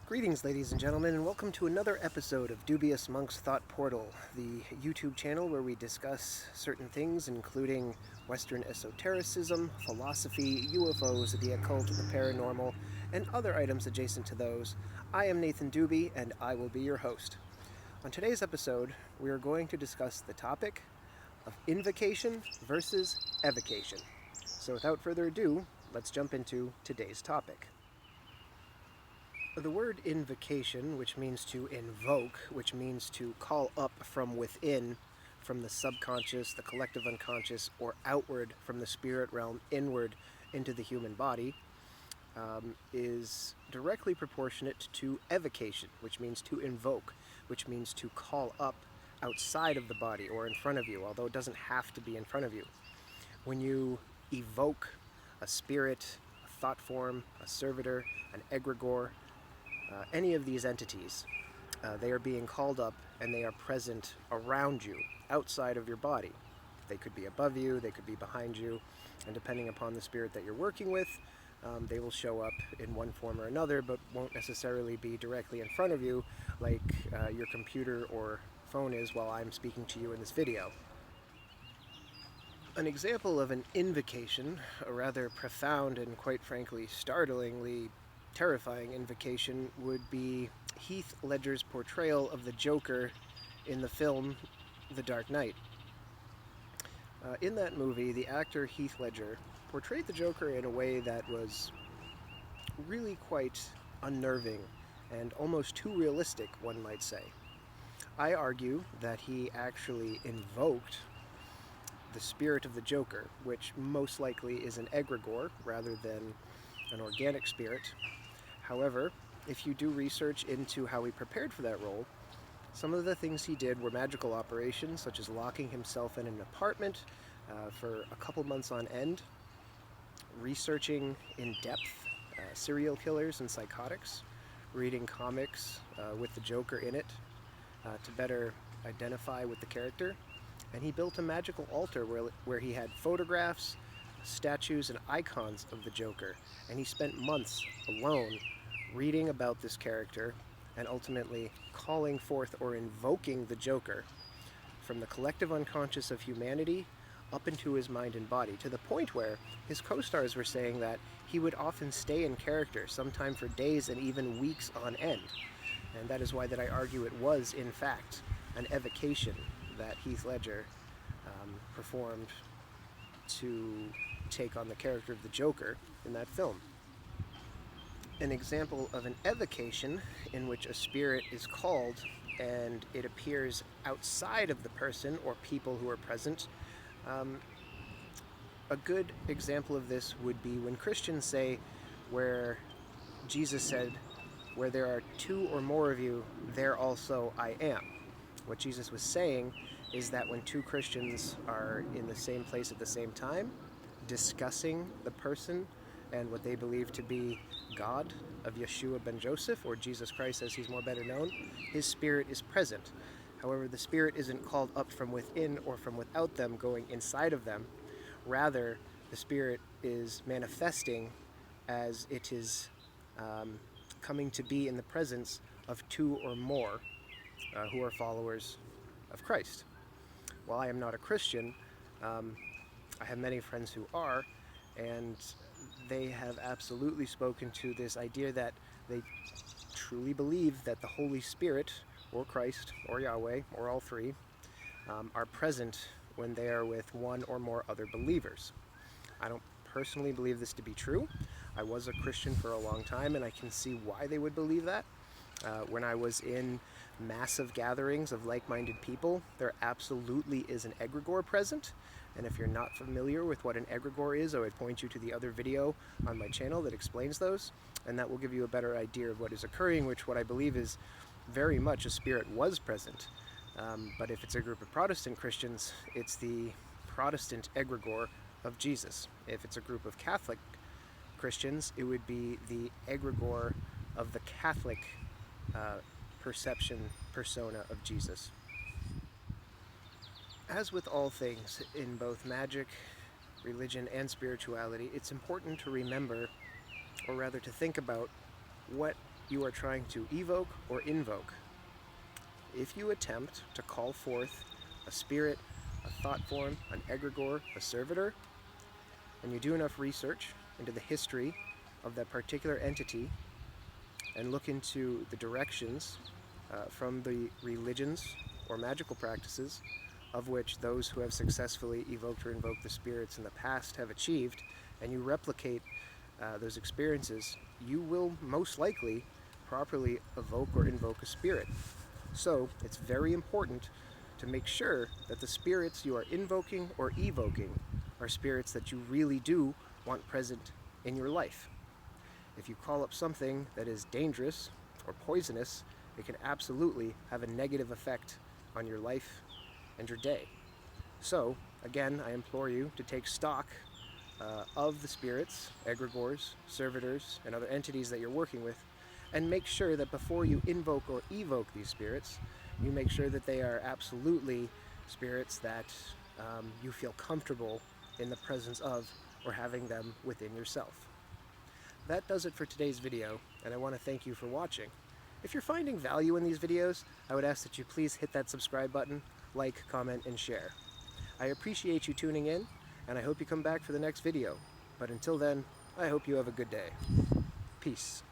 Greetings, ladies and gentlemen, and welcome to another episode of Dubious Monk's Thought Portal, the YouTube channel where we discuss certain things, including Western esotericism, philosophy, UFOs, the occult, the paranormal, and other items adjacent to those. I am Nathan Doobie, and I will be your host. On today's episode, we are going to discuss the topic of invocation versus evocation. So without further ado, let's jump into today's topic. The word invocation, which means to invoke, which means to call up from within, from the subconscious, the collective unconscious, or outward from the spirit realm inward into the human body, is directly proportionate to evocation, which means to invoke, which means to call up outside of the body or in front of you, although it doesn't have to be in front of you. When you evoke a spirit, a thought form, a servitor, an egregore, any of these entities, they are being called up and they are present around you, outside of your body. They could be above you, they could be behind you, and depending upon the spirit that you're working with, they will show up in one form or another, but won't necessarily be directly in front of you like your computer or phone is while I'm speaking to you in this video. An example of an invocation, a rather profound and quite frankly startlingly terrifying invocation, would be Heath Ledger's portrayal of the Joker in the film The Dark Knight. In that movie, the actor Heath Ledger portrayed the Joker in a way that was really quite unnerving and almost too realistic, one might say. I argue that he actually invoked the spirit of the Joker, which most likely is an egregore rather than an organic spirit. However, if you do research into how he prepared for that role, some of the things he did were magical operations, such as locking himself in an apartment for a couple months on end, researching in depth serial killers and psychotics, reading comics with the Joker in it to better identify with the character, and he built a magical altar where he had photographs, statues, and icons of the Joker, and he spent months alone reading about this character and ultimately calling forth or invoking the Joker from the collective unconscious of humanity up into his mind and body, to the point where his co-stars were saying that he would often stay in character, sometime for days and even weeks on end. And that is why that I argue it was, in fact, an evocation that Heath Ledger performed to take on the character of the Joker in that film. An example of an evocation in which a spirit is called and it appears outside of the person or people who are present. A good example of this would be when Christians say, where Jesus said, "Where there are two or more of you, there also I am." What Jesus was saying is that when two Christians are in the same place at the same time, discussing the person and what they believe to be God of Yeshua ben Joseph, or Jesus Christ as he's more better known, his spirit is present. However, the spirit isn't called up from within or from without them, going inside of them. Rather, the spirit is manifesting as it is coming to be in the presence of two or more who are followers of Christ. While I am not a Christian, I have many friends who are, and they have absolutely spoken to this idea that they truly believe that the Holy Spirit, or Christ, or Yahweh, or all three, are present when they are with one or more other believers. I don't personally believe this to be true. I was a Christian for a long time, and I can see why they would believe that. When I was in massive gatherings of like-minded people, there absolutely is an egregore present. And if you're not familiar with what an egregore is, I would point you to the other video on my channel that explains those, and that will give you a better idea of what is occurring, which what I believe is very much a spirit was present. But if it's a group of Protestant Christians, it's the Protestant egregore of Jesus. If it's a group of Catholic Christians, it would be the egregore of the Catholic perception persona of Jesus. As with all things in both magic, religion, and spirituality, it's important to remember, or rather to think about, what you are trying to evoke or invoke. If you attempt to call forth a spirit, a thought form, an egregore, a servitor, and you do enough research into the history of that particular entity and look into the directions from the religions or magical practices of which those who have successfully evoked or invoked the spirits in the past have achieved, and you replicate those experiences, you will most likely properly evoke or invoke a spirit. So it's very important to make sure that the spirits you are invoking or evoking are spirits that you really do want present in your life. If you call up something that is dangerous or poisonous, it can absolutely have a negative effect on your life and your day. So, again, I implore you to take stock of the spirits, egregores, servitors, and other entities that you're working with, and make sure that before you invoke or evoke these spirits, you make sure that they are absolutely spirits that you feel comfortable in the presence of or having them within yourself. That does it for today's video, and I want to thank you for watching. If you're finding value in these videos, I would ask that you please hit that subscribe button, like, comment, and share. I appreciate you tuning in, and I hope you come back for the next video. But until then, I hope you have a good day. Peace.